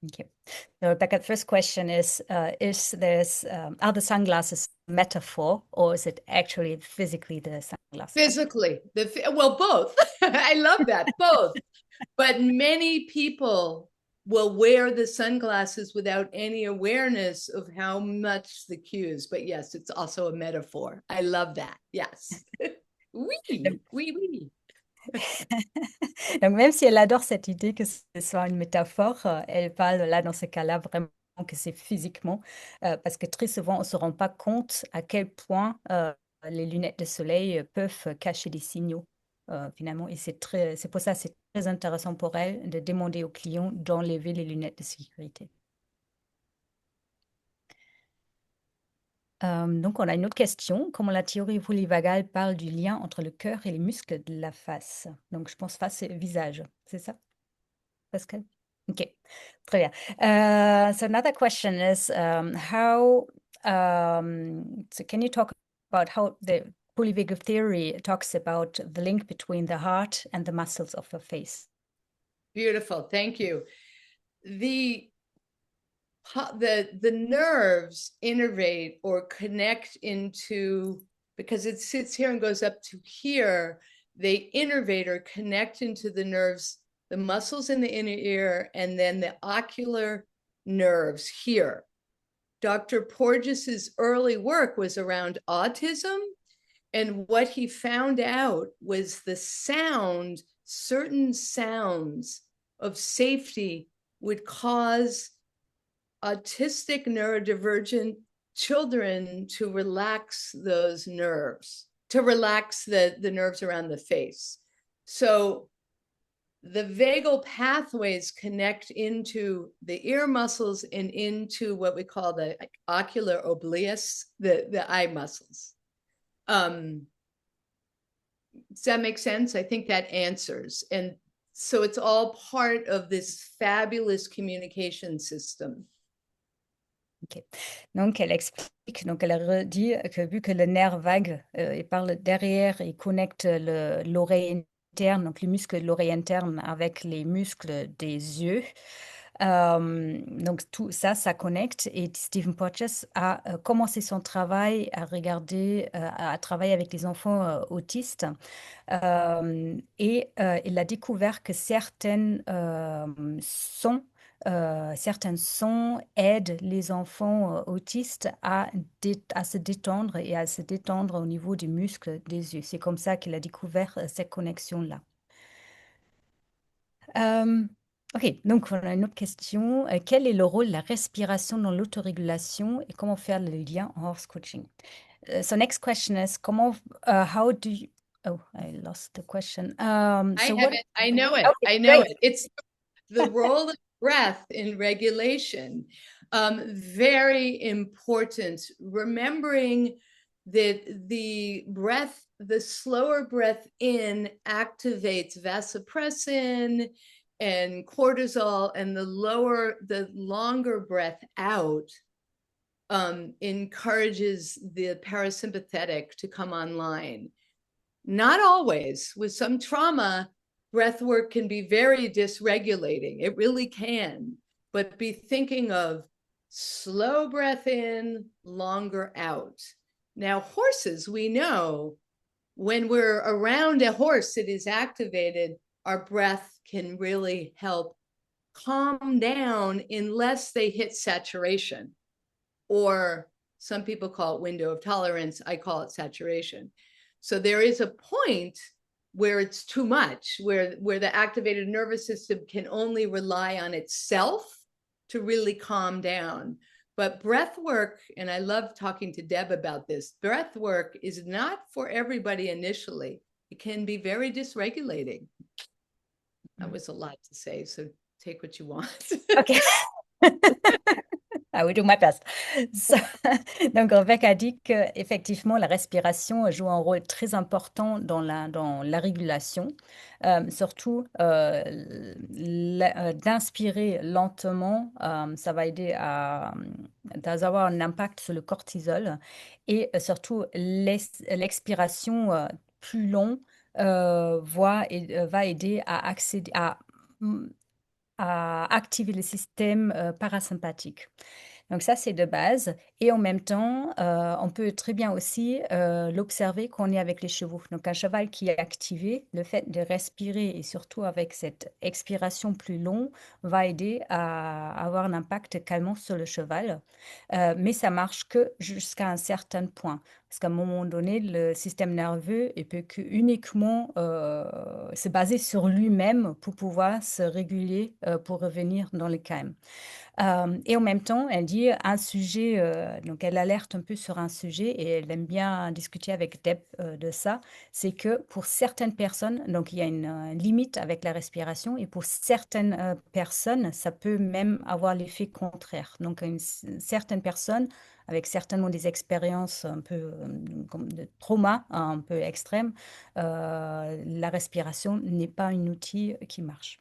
Okay. So Rebecca, the first question is there's are the sunglasses metaphor or is it actually physically the sunglasses? Physically, well, both. I love that, both. But many people will wear the sunglasses without any awareness of how much the cues. But yes, it's also a metaphor. I love that. Yes. Oui. Donc, même si elle adore cette idée que ce soit une métaphore, elle parle là, dans ce cas-là, vraiment que c'est physiquement, parce que très souvent, on ne se rend pas compte à quel point les lunettes de soleil peuvent cacher des signaux, finalement. Et c'est pour ça que c'est très intéressant pour elle de demander aux clients d'enlever les lunettes de sécurité. Donc, on a une autre question. Comment la théorie polyvagale parle du lien entre le cœur et les muscles de la face? Donc, je pense face et visage, c'est ça, Pascal? Okay, très bien. So another question is so can you talk about how the polyvagal theory talks about the link between the heart and the muscles of the face? Beautiful. Thank you. The nerves innervate or connect into, because it sits here and goes up to here, they innervate or connect into the nerves, the muscles in the inner ear, and then the ocular nerves here. Dr. Porges's early work was around autism, and what he found out was certain sounds of safety would cause autistic neurodivergent children to relax those nerves, to relax the nerves around the face. So the vagal pathways connect into the ear muscles and into what we call the ocular obliques, the eye muscles. Does that make sense? I think that answers. And So it's all part of this fabulous communication system. Ok. Donc, elle explique, donc elle redit que vu que le nerf vague, il parle derrière, il connecte l'oreille interne, donc les muscles de l'oreille interne avec les muscles des yeux. Donc tout ça, ça connecte. Et Stephen Porges a commencé son travail à regarder, à travailler avec les enfants autistes. Et il a découvert que certains sons aident les enfants autistes à se détendre et à se détendre au niveau des muscles des yeux. C'est comme ça qu'il a découvert cette connexion-là. Euh, ok, donc on a une autre question. Quel est le rôle de la respiration dans l'autorégulation et comment faire le lien en horse coaching? So next question is, how do you, oh, I lost the question. I So have what, it. I know it. okay, I know great. it. It's the role of breath in regulation. Very important. Remembering that the slower breath in activates vasopressin and cortisol, and the longer breath out encourages the parasympathetic to come online. Not always. With some trauma, breath work can be very dysregulating. It really can. But be thinking of slow breath in, longer out. Now, horses, we know when we're around a horse that is activated, our breath can really help calm down unless they hit saturation. Or some people call it window of tolerance. I call it saturation. So there is a point where it's too much, where the activated nervous system can only rely on itself to really calm down. But breath work, and I love talking to Deb about this, breath work is not for everybody initially. It can be very dysregulating. That was a lot to say, so take what you want. Okay. I will do my best. So, donc, Rebecca a dit qu'effectivement, la respiration joue un rôle très important dans la régulation. Surtout, d'inspirer lentement, ça va aider à avoir un impact sur le cortisol. Et surtout, l'expiration plus long va aider à accéder à activer le système parasympathique. Donc ça, c'est de base. Et en même temps, on peut très bien aussi l'observer quand on est avec les chevaux. Donc un cheval qui est activé, le fait de respirer et surtout avec cette expiration plus longue va aider à avoir un impact calmant sur le cheval. Mais ça marche que jusqu'à un certain point. Parce qu'à un moment donné, le système nerveux il peut uniquement se baser sur lui-même pour pouvoir se réguler, pour revenir dans le calme. Et en même temps, elle dit un sujet, donc elle alerte un peu sur un sujet et elle aime bien discuter avec Deb de ça, c'est que pour certaines personnes, donc il y a une limite avec la respiration et pour certaines personnes, ça peut même avoir l'effet contraire. Donc certaines personnes, avec certainement des expériences un peu comme de trauma un peu extrêmes, la respiration n'est pas un outil qui marche.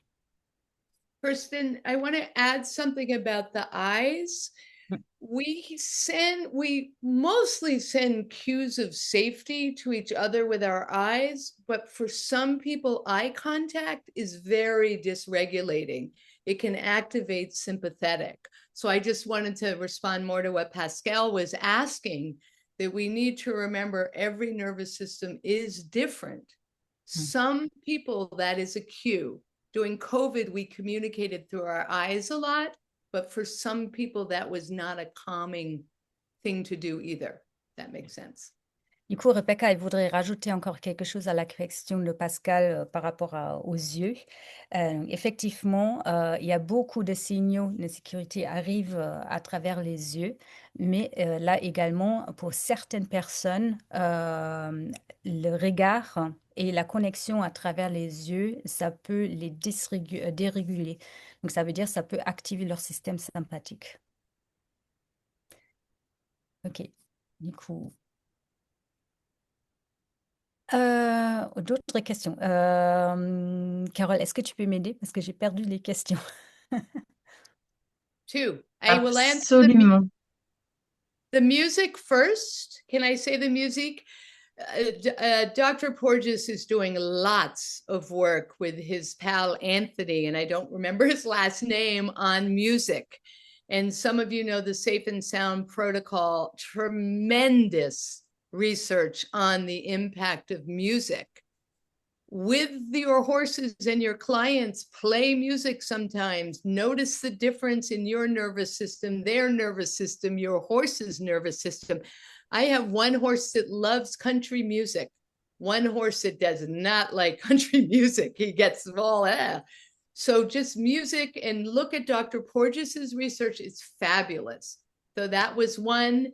Kirsten, I want to add something about the eyes. We mostly send cues of safety to each other with our eyes, but for some people, eye contact is very dysregulating. It can activate sympathetic. So I just wanted to respond more to what Pascal was asking, that we need to remember every nervous system is different. Some people, that is a cue. During COVID, we communicated through our eyes a lot, but for some people, that was not a calming thing to do either. That makes sense. Du coup, Rebecca, elle voudrait rajouter encore quelque chose à la question de Pascal par rapport aux yeux. Effectivement, il y a beaucoup de signaux de sécurité arrivent à travers les yeux, mais là également, pour certaines personnes, le regard et la connexion à travers les yeux, ça peut les déréguler. Donc, ça veut dire ça peut activer leur système sympathique. Ok, du coup. D'autres questions. Carole, est-ce que tu peux m'aider? Parce que j'ai perdu les questions. Two. I will answer Absolument. the music first. Can I say the music? Dr. Porges is doing lots of work with his pal Anthony, and I don't remember his last name, on music. And some of you know the Safe and Sound Protocol, tremendous research on the impact of music. With your horses and your clients, play music sometimes. Notice the difference in your nervous system, their nervous system, your horse's nervous system. I have one horse that loves country music, one horse that does not like country music. He gets all So just music, and look at Dr. Porges's research. It's fabulous. So that was one.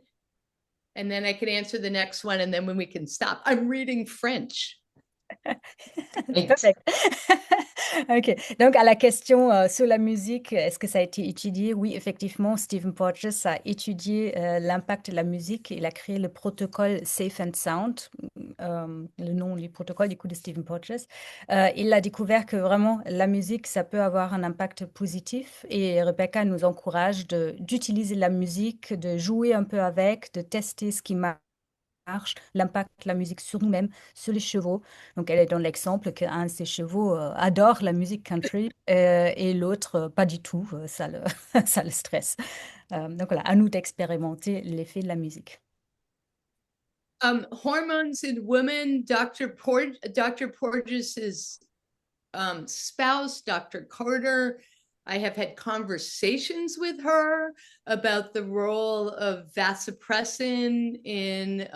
And then I can answer the next one, and then when we can stop. I'm reading French. Perfect. Ok. Donc, à la question sur la musique, est-ce que ça a été étudié? Oui, effectivement, Stephen Porges a étudié l'impact de la musique. Il a créé le protocole Safe and Sound, le nom du protocole du coup de Stephen Porges. Il a découvert que vraiment la musique, ça peut avoir un impact positif. Et Rebecca nous encourage d'utiliser la musique, de jouer un peu avec, de tester ce qui marche, l'impact de la musique sur nous-mêmes, sur les chevaux. Donc, elle est dans l'exemple qu'un de ses chevaux adore la musique country et l'autre pas du tout, ça le, ça le stresse. Donc, voilà, à nous d'expérimenter l'effet de la musique. Hormones in women, Dr. Porges's spouse, Dr. Carter, I have had conversations with her about the role of vasopressin in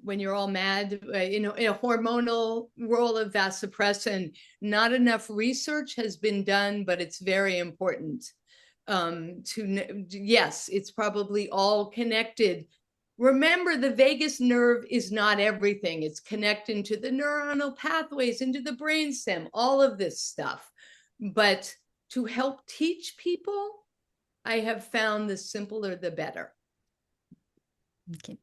when you're all mad, in a hormonal role of vasopressin. Not enough research has been done, but it's very important. Yes, it's probably all connected. Remember, the vagus nerve is not everything. It's connected to the neuronal pathways, into the brainstem, all of this stuff. But to help teach people, I have found the simpler, the better. Ok.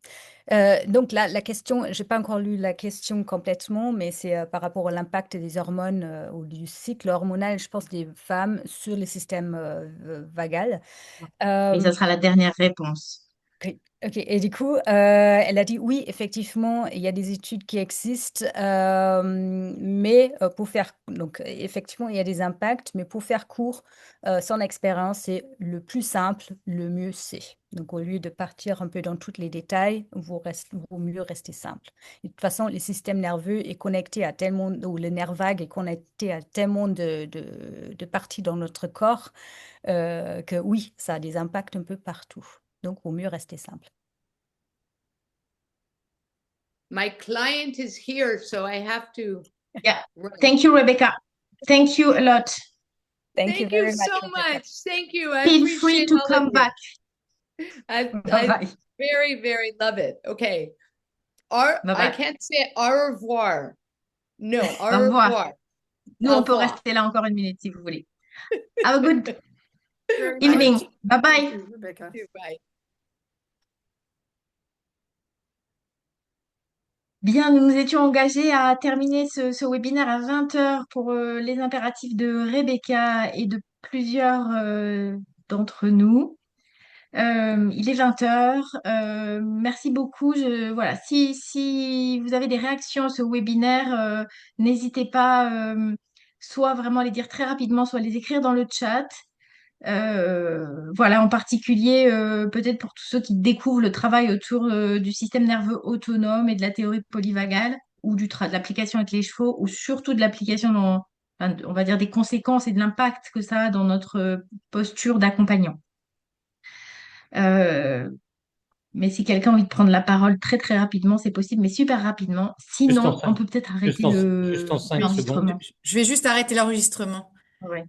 Donc la question, j'ai pas encore lu la question complètement, mais c'est par rapport à l'impact des hormones ou du cycle hormonal, je pense, des femmes sur le système vagal. Et ça sera la dernière réponse. Ok, ok. Et du coup, elle a dit oui, effectivement, il y a des études qui existent, mais pour faire, donc effectivement, il y a des impacts, mais pour faire court, son expérience, c'est le plus simple, le mieux c'est. Donc, au lieu de partir un peu dans tous les détails, vaut mieux rester simple. Et de toute façon, le système nerveux est connecté à tellement, ou le nerf vague est connecté à tellement de parties dans notre corps que oui, ça a des impacts un peu partout. Donc, vaut mieux rester simple. My client is here, so I have to. Yeah. run. Thank you, Rebecca. Thank you a lot. Thank you Thank you very much, so Rebecca. much. Thank you. I Feel free appreciate to all of come you. back. I Bye-bye. very, very love it. Okay. I Bye-bye. can't say au revoir. No, au Au revoir. revoir. Nous, Au on peut revoir. rester là encore une minute si vous voulez. Have a good Very evening. much. Bye-bye. Thank you, Rebecca. Bye. Bien, nous nous étions engagés à terminer ce webinaire à 20 heures pour les impératifs de Rebecca et de plusieurs d'entre nous. Il est 20 heures. Merci beaucoup. Voilà, si vous avez des réactions à ce webinaire, n'hésitez pas soit vraiment à les dire très rapidement, soit à les écrire dans le chat. Voilà, en particulier, peut-être pour tous ceux qui découvrent le travail autour du système nerveux autonome et de la théorie polyvagale, ou de l'application avec les chevaux, ou surtout de l'application enfin, on va dire des conséquences et de l'impact que ça a dans notre posture d'accompagnant. Mais si quelqu'un a envie de prendre la parole très très rapidement, c'est possible, mais super rapidement. Sinon, on peut peut-être arrêter Juste en 5 secondes. l'enregistrement. Je vais juste arrêter l'enregistrement. Ouais.